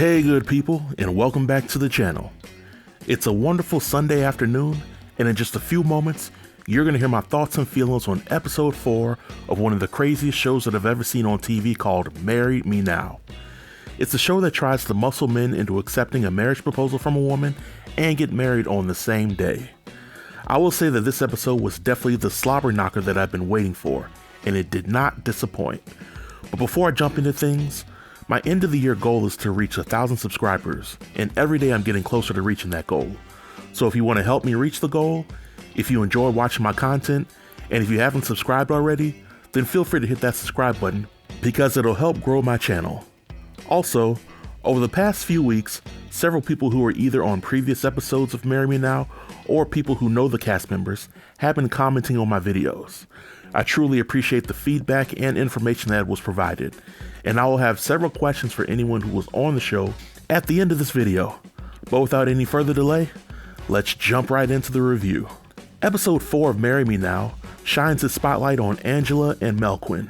Hey good people, and welcome back to the channel. It's a wonderful Sunday afternoon, and in just a few moments, you're going to hear my thoughts and feelings on episode 4 of one of the craziest shows that I've ever seen on TV called Marry Me Now. It's a show that tries to muscle men into accepting a marriage proposal from a woman and get married on the same day. I will say that this episode was definitely the slobber knocker that I've been waiting for, and it did not disappoint. But before I jump into things, my end of the year goal is to reach 1,000 subscribers, and every day I'm getting closer to reaching that goal. So if you want to help me reach the goal, if you enjoy watching my content, and if you haven't subscribed already, then feel free to hit that subscribe button because it'll help grow my channel. Also, over the past few weeks, several people who are either on previous episodes of Marry Me Now or people who know the cast members have been commenting on my videos. I truly appreciate the feedback and information that was provided, and I will have several questions for anyone who was on the show at the end of this video. But without any further delay, let's jump right into the review. Episode 4 of Marry Me Now shines its spotlight on Angela and Melquin.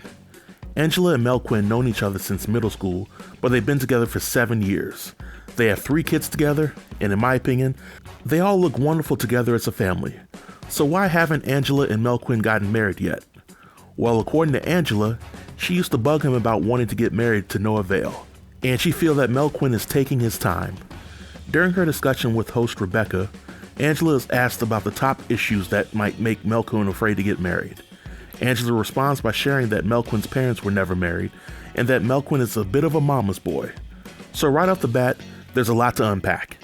Angela and Melquin known each other since middle school, but they've been together for 7 years. They have 3 kids together, and in my opinion, they all look wonderful together as a family. So why haven't Angela and Melquin gotten married yet? Well, according to Angela, she used to bug him about wanting to get married to no avail, and she feels that Melquin is taking his time. During her discussion with host Rebecca, Angela is asked about the top issues that might make Melquin afraid to get married. Angela responds by sharing that Melquin's parents were never married, and that Melquin is a bit of a mama's boy. So right off the bat, there's a lot to unpack.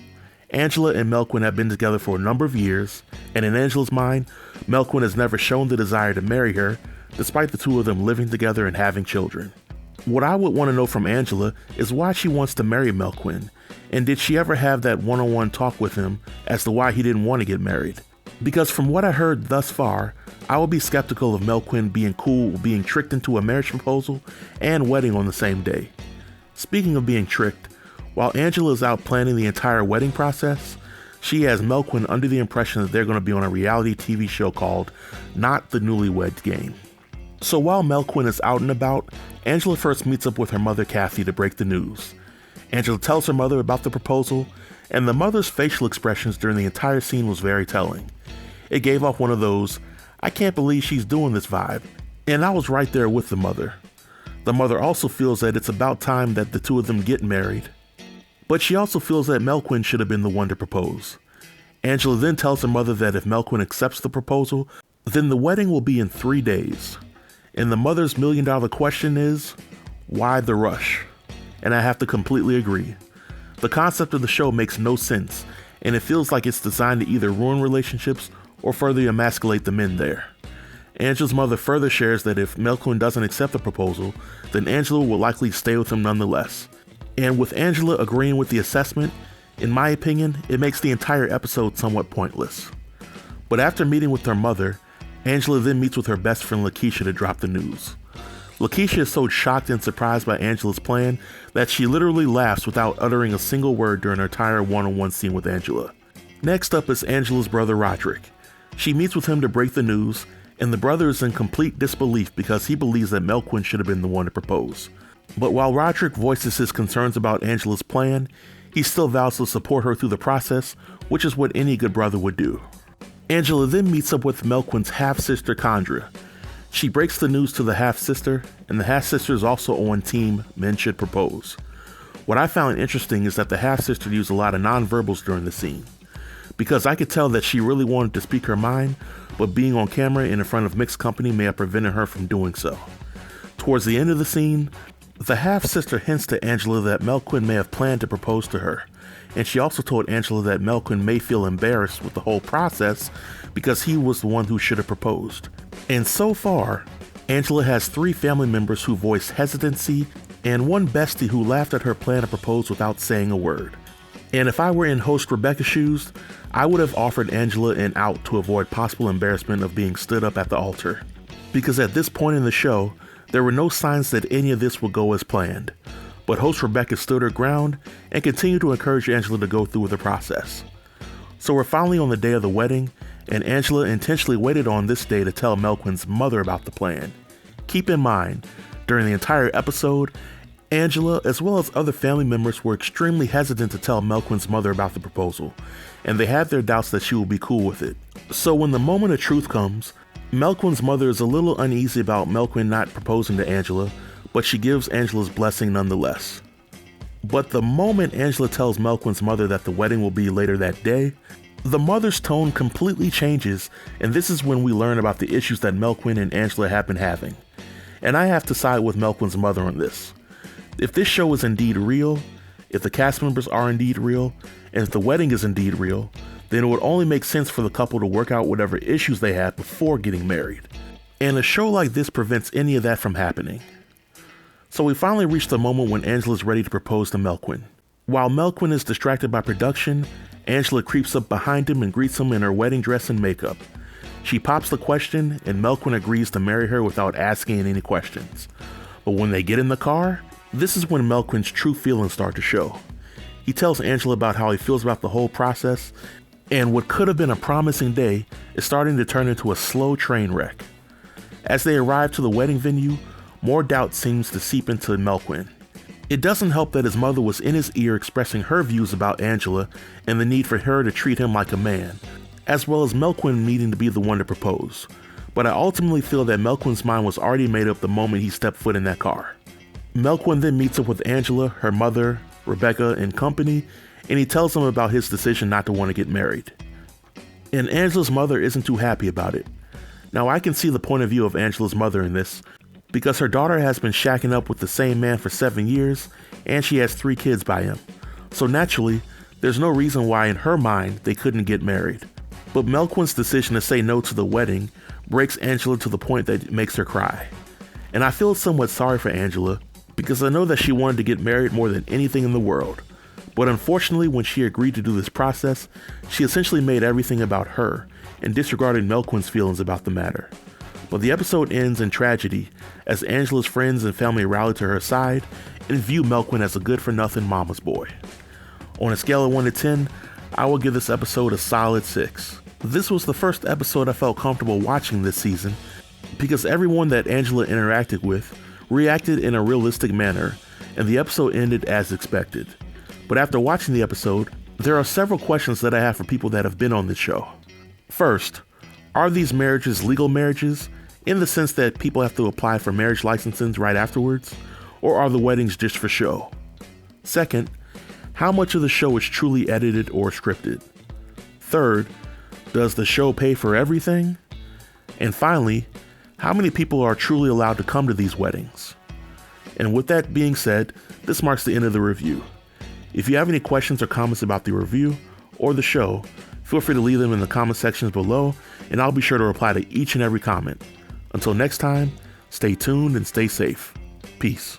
Angela and Melquin have been together for a number of years, and in Angela's mind, Melquin has never shown the desire to marry her, despite the two of them living together and having children. What I would want to know from Angela is why she wants to marry Melquin, and did she ever have that one-on-one talk with him as to why he didn't want to get married? Because from what I heard thus far, I would be skeptical of Melquin being cool with being tricked into a marriage proposal and wedding on the same day. Speaking of being tricked, while Angela is out planning the entire wedding process, she has Melquin under the impression that they're going to be on a reality TV show called Not the Newlywed Game. So while Melquin is out and about, Angela first meets up with her mother Kathy to break the news. Angela tells her mother about the proposal, and the mother's facial expressions during the entire scene was very telling. It gave off one of those, I can't believe she's doing this vibe, and I was right there with the mother. The mother also feels that it's about time that the two of them get married, but she also feels that Melquin should have been the one to propose. Angela then tells her mother that if Melquin accepts the proposal, then the wedding will be in 3 days. And the mother's $1 million question is, why the rush? And I have to completely agree. The concept of the show makes no sense, and it feels like it's designed to either ruin relationships or further emasculate the men there. Angela's mother further shares that if Melquin doesn't accept the proposal, then Angela will likely stay with him nonetheless. And with Angela agreeing with the assessment, in my opinion, it makes the entire episode somewhat pointless. But after meeting with her mother, Angela then meets with her best friend Lakeisha to drop the news. Lakeisha is so shocked and surprised by Angela's plan that she literally laughs without uttering a single word during her entire one-on-one scene with Angela. Next up is Angela's brother Roderick. She meets with him to break the news, and the brother is in complete disbelief because he believes that Melquin should have been the one to propose. But while Roderick voices his concerns about Angela's plan, he still vows to support her through the process, which is what any good brother would do. Angela then meets up with Melquin's half-sister Condra. She breaks the news to the half-sister, and the half-sister is also on team men should propose. What I found interesting is that the half-sister used a lot of nonverbals during the scene, because I could tell that she really wanted to speak her mind, but being on camera and in front of mixed company may have prevented her from doing so. Towards the end of the scene, the half-sister hints to Angela that Melquin may have planned to propose to her, and she also told Angela that Melquin may feel embarrassed with the whole process because he was the one who should have proposed. And so far, Angela has 3 family members who voiced hesitancy and one bestie who laughed at her plan to propose without saying a word. And if I were in host Rebecca's shoes, I would have offered Angela an out to avoid possible embarrassment of being stood up at the altar. Because at this point in the show, there were no signs that any of this would go as planned. But host Rebecca stood her ground and continued to encourage Angela to go through with the process. So we're finally on the day of the wedding, and Angela intentionally waited on this day to tell Melquin's mother about the plan. Keep in mind, during the entire episode, Angela, as well as other family members, were extremely hesitant to tell Melquin's mother about the proposal, and they had their doubts that she would be cool with it. So when the moment of truth comes, Melquin's mother is a little uneasy about Melquin not proposing to Angela, but she gives Angela's blessing nonetheless. But the moment Angela tells Melquin's mother that the wedding will be later that day, the mother's tone completely changes, and this is when we learn about the issues that Melquin and Angela have been having. And I have to side with Melquin's mother on this. If this show is indeed real, if the cast members are indeed real, and if the wedding is indeed real, then it would only make sense for the couple to work out whatever issues they had before getting married. And a show like this prevents any of that from happening. So we finally reach the moment when Angela is ready to propose to Melquin. While Melquin is distracted by production, Angela creeps up behind him and greets him in her wedding dress and makeup. She pops the question, and Melquin agrees to marry her without asking any questions. But when they get in the car, this is when Melquin's true feelings start to show. He tells Angela about how he feels about the whole process, and what could have been a promising day is starting to turn into a slow train wreck. As they arrive to the wedding venue, more doubt seems to seep into Melquin. It doesn't help that his mother was in his ear expressing her views about Angela and the need for her to treat him like a man, as well as Melquin needing to be the one to propose. But I ultimately feel that Melquin's mind was already made up the moment he stepped foot in that car. Melquin then meets up with Angela, her mother, Rebecca, and company, and he tells them about his decision not to want to get married. And Angela's mother isn't too happy about it. Now I can see the point of view of Angela's mother in this, because her daughter has been shacking up with the same man for 7 years, and she has 3 kids by him. So naturally, there's no reason why in her mind they couldn't get married. But Melquin's decision to say no to the wedding breaks Angela to the point that it makes her cry. And I feel somewhat sorry for Angela, because I know that she wanted to get married more than anything in the world. But unfortunately, when she agreed to do this process, she essentially made everything about her and disregarded Melquin's feelings about the matter. But the episode ends in tragedy as Angela's friends and family rally to her side and view Melquin as a good-for-nothing mama's boy. On a scale of 1 to 10, I will give this episode a solid 6. This was the first episode I felt comfortable watching this season because everyone that Angela interacted with reacted in a realistic manner, and the episode ended as expected. But after watching the episode, there are several questions that I have for people that have been on this show. First, are these marriages legal marriages, in the sense that people have to apply for marriage licenses right afterwards, or are the weddings just for show? Second, how much of the show is truly edited or scripted? Third, does the show pay for everything? And finally, how many people are truly allowed to come to these weddings? And with that being said, this marks the end of the review. If you have any questions or comments about the review or the show, feel free to leave them in the comment sections below, and I'll be sure to reply to each and every comment. Until next time, stay tuned and stay safe. Peace.